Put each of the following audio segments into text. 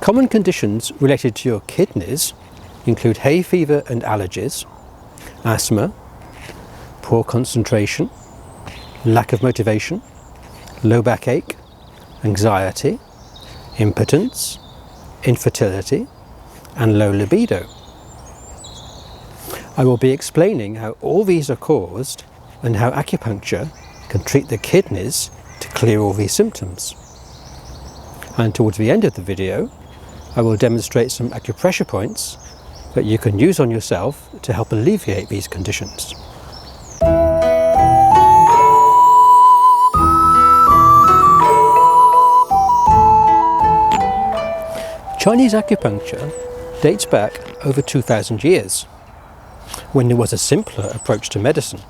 Common conditions related to your kidneys include hay fever and allergies, asthma, poor concentration, lack of motivation, low backache, anxiety, impotence, infertility, and low libido. I will be explaining how all these are caused and how acupuncture can treat the kidneys to clear all these symptoms. And towards the end of the video, I will demonstrate some acupressure points that you can use on yourself to help alleviate these conditions. Chinese acupuncture dates back over 2,000 years, when there was a simpler approach to medicine.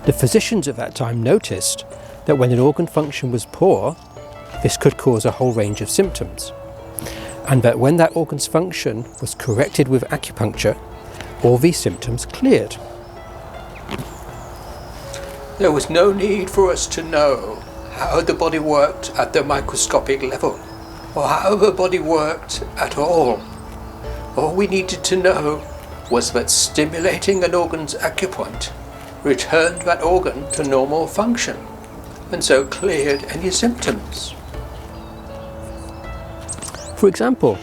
The physicians at that time noticed that when an organ function was poor, this could cause a whole range of symptoms, and that when that organ's function was corrected with acupuncture, all these symptoms cleared. There was no need for us to know how the body worked at the microscopic level, or how the body worked at all. All we needed to know was that stimulating an organ's acupoint returned that organ to normal function, and so cleared any symptoms. For example,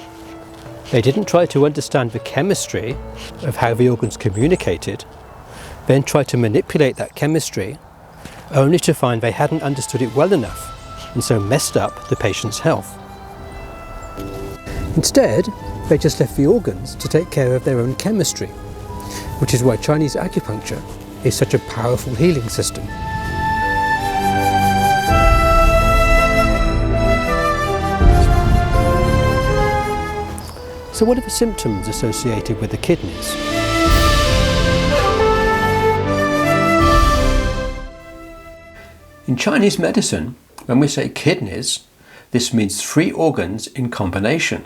they didn't try to understand the chemistry of how the organs communicated, then try to manipulate that chemistry, only to find they hadn't understood it well enough, and so messed up the patient's health. Instead, they just left the organs to take care of their own chemistry, which is why Chinese acupuncture is such a powerful healing system. So what are the symptoms associated with the kidneys? In Chinese medicine, when we say kidneys, this means three organs in combination: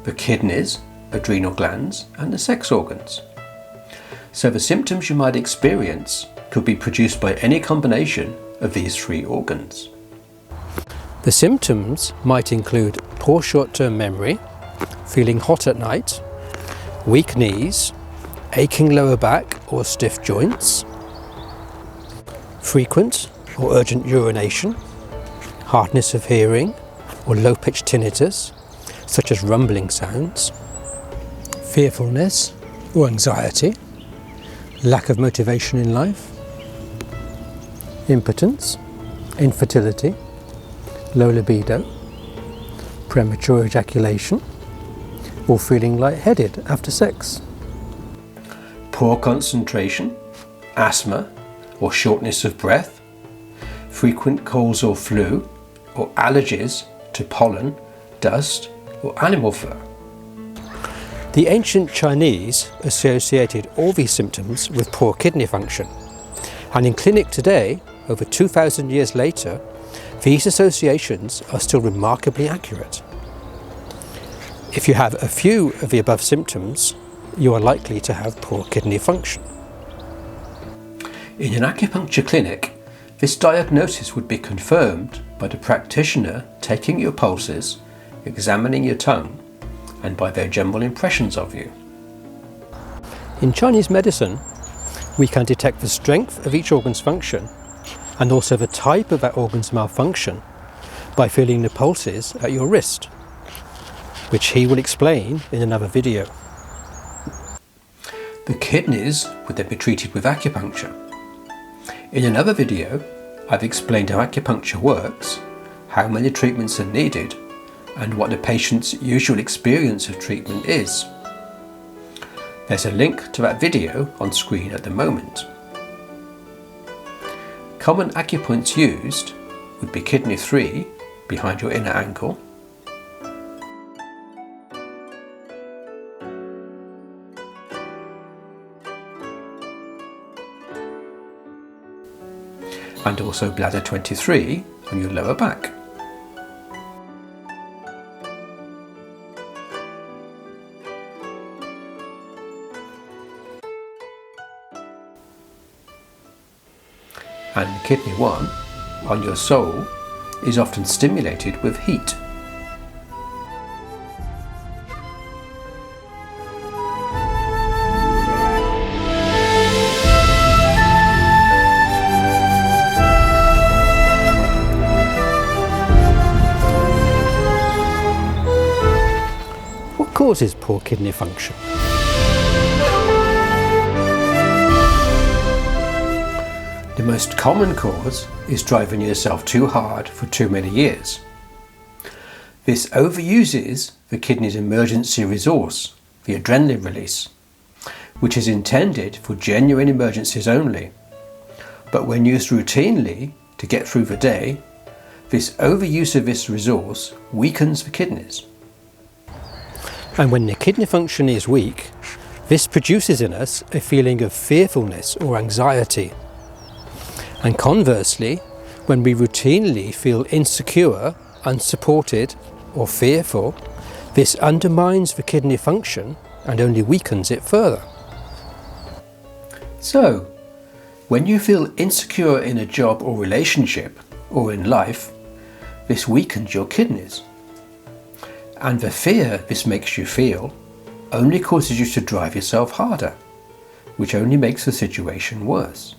the kidneys, adrenal glands, and the sex organs. So the symptoms you might experience could be produced by any combination of these three organs. The symptoms might include poor short-term memory, feeling hot at night, weak knees, aching lower back or stiff joints, frequent or urgent urination, hardness of hearing or low-pitched tinnitus, such as rumbling sounds, fearfulness or anxiety, lack of motivation in life, impotence, infertility, low libido, premature ejaculation, or feeling lightheaded after sex. Poor concentration, asthma or shortness of breath, frequent colds or flu, or allergies to pollen, dust, or animal fur. The ancient Chinese associated all these symptoms with poor kidney function, and in clinic today, over 2,000 years later, these associations are still remarkably accurate. If you have a few of the above symptoms, you are likely to have poor kidney function. In an acupuncture clinic, this diagnosis would be confirmed by the practitioner taking your pulses, examining your tongue, and by their general impressions of you. In Chinese medicine, we can detect the strength of each organ's function and also the type of that organ's malfunction by feeling the pulses at your wrist, which he will explain in another video. The kidneys would then be treated with acupuncture. In another video, I've explained how acupuncture works, how many treatments are needed, and what the patient's usual experience of treatment is. There's a link to that video on screen at the moment. Common acupoints used would be kidney 3 behind your inner ankle, and also bladder 23 on your lower back. And kidney 1 on your sole is often stimulated with heat. causes poor kidney function? The most common cause is driving yourself too hard for too many years. This overuses the kidney's emergency resource, the adrenaline release, which is intended for genuine emergencies only. But when used routinely to get through the day, this overuse of this resource weakens the kidneys. And when the kidney function is weak, this produces in us a feeling of fearfulness or anxiety. And conversely, when we routinely feel insecure, unsupported, or fearful, this undermines the kidney function and only weakens it further. So, when you feel insecure in a job or relationship, or in life, this weakens your kidneys. And the fear this makes you feel only causes you to drive yourself harder, which only makes the situation worse.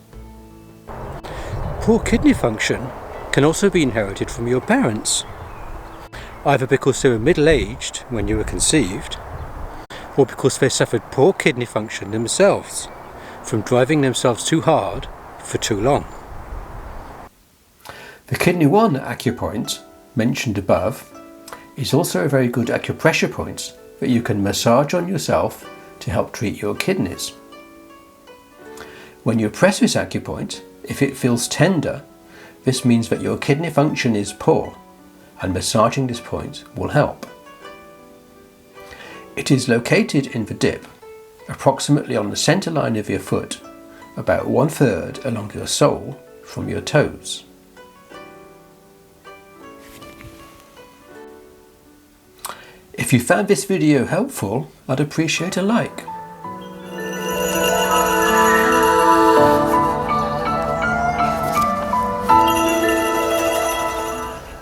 Poor kidney function can also be inherited from your parents, either because they were middle-aged when you were conceived, or because they suffered poor kidney function themselves from driving themselves too hard for too long. The Kidney 1 acupoint, mentioned above, is also a very good acupressure point that you can massage on yourself to help treat your kidneys. When you press this acupoint, if it feels tender, this means that your kidney function is poor, and massaging this point will help. It is located in the dip, approximately on the centre line of your foot, about 1/3 along your sole from your toes. If you found this video helpful, I'd appreciate a like.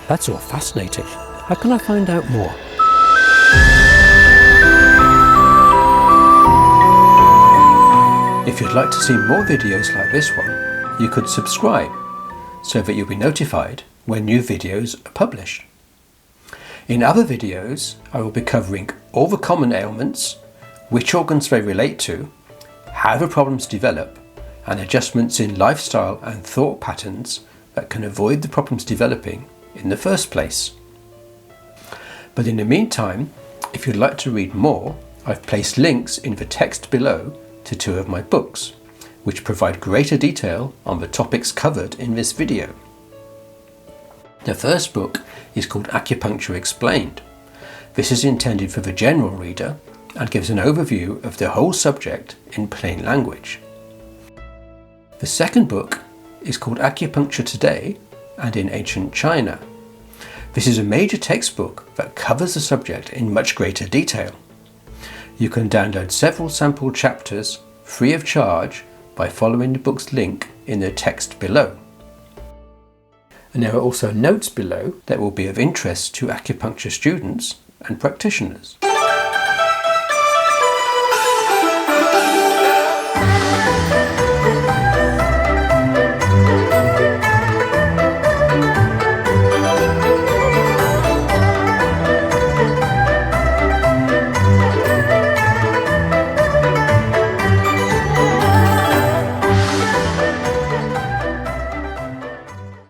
That's all fascinating. How can I find out more? If you'd like to see more videos like this one, you could subscribe so that you'll be notified when new videos are published. In other videos, I will be covering all the common ailments, which organs they relate to, how the problems develop, and adjustments in lifestyle and thought patterns that can avoid the problems developing in the first place. But in the meantime, if you'd like to read more, I've placed links in the text below to 2 of my books, which provide greater detail on the topics covered in this video. The first book is called Acupuncture Explained. This is intended for the general reader and gives an overview of the whole subject in plain language. The second book is called Acupuncture Today and in Ancient China. This is a major textbook that covers the subject in much greater detail. You can download several sample chapters free of charge by following the book's link in the text below. And there are also notes below that will be of interest to acupuncture students and practitioners.